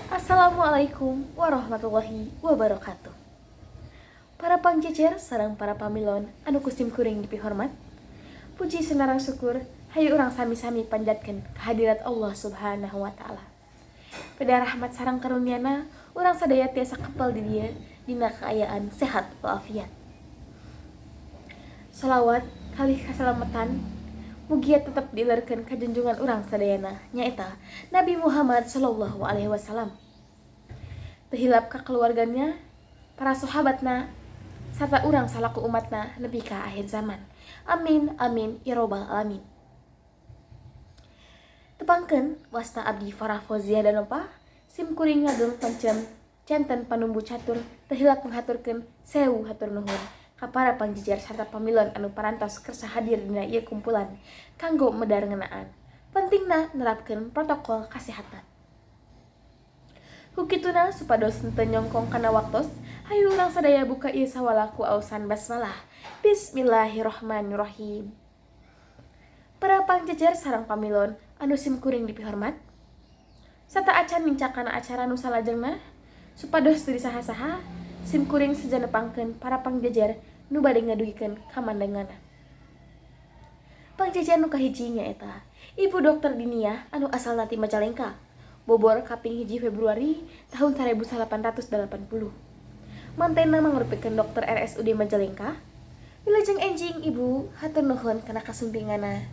Assalamualaikum warahmatullahi wabarakatuh. Para pangjejer sareng para pamilon anu kusim kuring dipihormat, puji senarang syukur hayu urang sami-sami panjatkeun kehadirat Allah Subhanahu wa taala. Pada rahmat sareng karuniana urang sadaya tiasa kepal di dieu dina kaayaan sehat walafiat. Salawat kalih kasalamatan mugia tetap dilerkeun ka junjungan urang sadayana nyaeta Nabi Muhammad sallallahu alaihi wasallam. Tehilap ka keluarganya, para sahabatna, serta urang salaku umatna nepi ka akhir zaman. Amin amin ya robbal alamin. Tepangkeun wasta abdi Farah Fauzia Danopa, sim kuring ngagem pancen janten panumbu catur tehilap menghaturkeun sewu hatur nuhun ka para pangjejer sarta pamilon anu parantos kersa hadir dina ieu kumpulan kanggo medar ngeunaan. Pentingna nerapkeun protokol kesehatan. Kukituna supados henteu nyongkong kana waktos, hayu urang sadaya buka ieu sawala ku ausan basmalah. Bismillahirrahmanirrahim. Para pangjejer sareng pamilon anu sim kuring dipihormat, sarta acan mincakana acara nu salajengna, supados teu disaha-saha, sim kuring sajanepangkeun para pangjejer nu bade ngadugikeun kamandangana. Pangjejer nu kahiji nyaeta Ibu Dokter Diniah anu asalna ti Majalengka. Bobor kaping 1 Februari tahun 1880. Mantena mangrupikeun dokter RSUD Majalengka. Wilujeng enjing Ibu hatur nuhun kana kasumpinganna.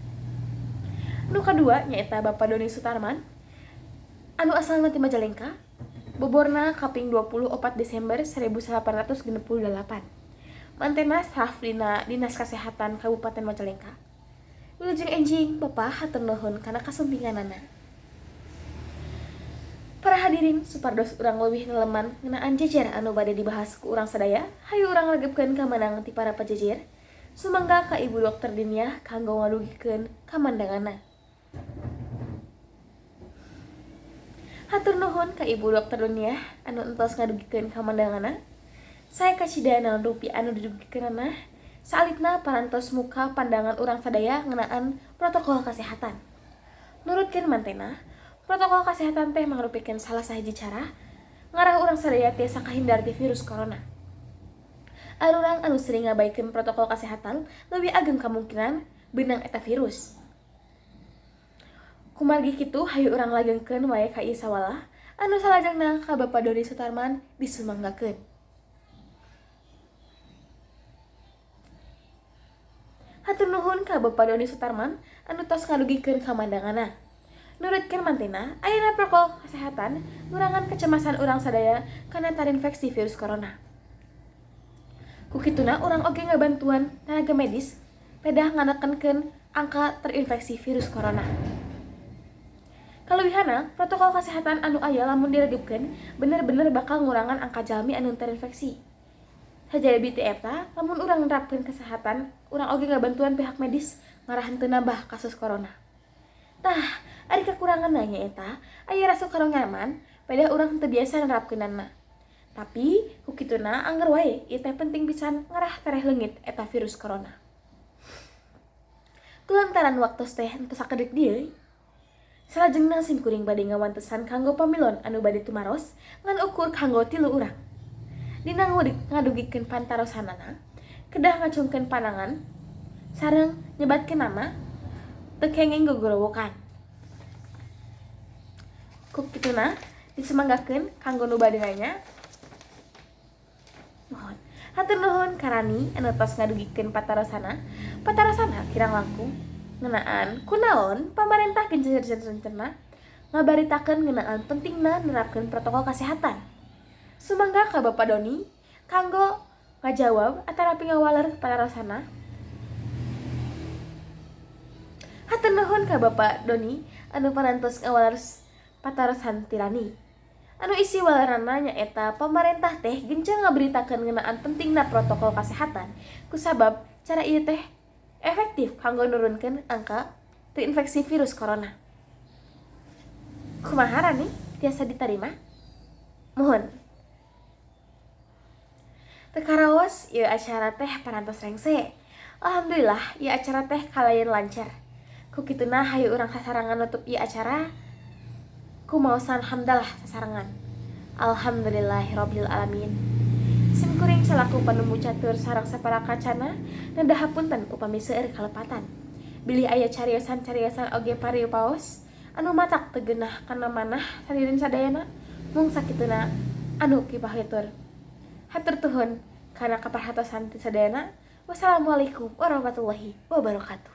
Nu kadua nyaeta Bapak Doni Sutarman anu asalna ti Majalengka. Boborna kaping 24 Desember 1868. Mantena staf dina Dinas Kesehatan Kabupaten Majalengka. Wilujeng enjing Bapak hatur nuhun kana kasumpinganana. Para hadirin supados urang leuwih neleman ngeunaan jejer anu bade dibahas ku urang sadaya, hayu urang legepkeun kamanang ti para pajejer. Sumangga ka Ibu Dokter Diniah kanggo ngadugikeun kamandanganna. Hatur nuhun ka Ibu Dokter Diniah anu entos ngadugikeun kamandanganna. Saya kacidana rupi anu didugikeunana saalitna parantos muka pandangan urang sadaya ngeunaan protokol kesehatan. Nurutkeun mantena, protokol kesehatan teh mangrupikeun salah sahiji cara ngarah urang sadaya tiasa kahindar ti virus corona. Arurang anu sering ngabaikeun protokol kesehatan leuwih ageng kemungkinan beunang eta virus. Kumargi kitu hayu urang lagengkeun wae ka ieu sawalah anu salajengna ka Bapak Doni Sutarman disumanggakeun. Hatur nuhun ka Bapak Doni Sutarman anu tos ngadugikeun kamandanganna. Nurutkeun mantena, ayeuna protokol kesehatan ngurangan kecemasan urang sadaya kana terinfeksi virus corona. Kukituna urang oge ngabantuan tenaga medis pedah nganekenkeun angka terinfeksi virus corona. Kaleuwihana, protokol kesehatan anu aya lamun diregepkeun bener-bener bakal ngurangan angka jalmi anu terinfeksi. Sajadi ti eta, lamun urang nerapkeun kesehatan, urang oge ngabantuan pihak medis ngarahan teu nambah kasus corona. Tah, ari kekuranganna nyaeta aya rasa karong nyaman pedah urang teu biasa nerapkeunana. Tapi kukituna angger wae ieu teh penting pisan ngarah tereh leungit eta virus corona. Kulantaran waktos teh henteu sakedek dieu, salajengna sim kuring bade ngawantesan kanggo pamilon anu bade tumaros ngan ukur kanggo 3 urang. Dina ngadugikeun pantarosanana, kedah ngacungkeun panangan sareng nyebatkeun nama teu kenging gogorowokan. Kukituna disemanggakeun kanggo nu bade nanya. Mohon hatur nuhun karani anu tos ngadugikeun patarosana kirang langkung ngeunaan kunaon pamarentah gencer-gencerna ngabaritakeun ngeunaan pentingna nerapkeun protokol kesehatan. Sumangga ka Bapak Doni kanggo ngajawab atarapi ngawaler patarosana. Hatur nuhun ka Bapak Doni anu parantos ngawaler patarosan tirani. Anu isi walerana nyaeta pamarentah teh gencar ngaberitakeun ngeunaan pentingna protokol kesehatan kusabab cara ieu teh efektif kanggo nurunkeun angka terinfeksi virus corona. Kumaha rani tiasa ditarima? Mohon. Teu karaos ieu acara teh parantos rengse. Alhamdulillah ieu acara teh kalayan lancar. Kukituna hayu urang sasarangan nutup ieu acara. Kumaosan hamdalah sasarangan. Alhamdulillahirabbil alamin. Sim kuring selaku panemu catur sareng saparakacana nendah hapunten upami seueur kalepatan. Bilih aya cariyosan-cariyosan oge parieupaos anu matak tegenah kana manah sadirin sadayana mung sakituna anu kipahitur. Hatur tuhun kana kaparhatosan ti sadayana. Wassalamualaikum warahmatullahi wabarakatuh.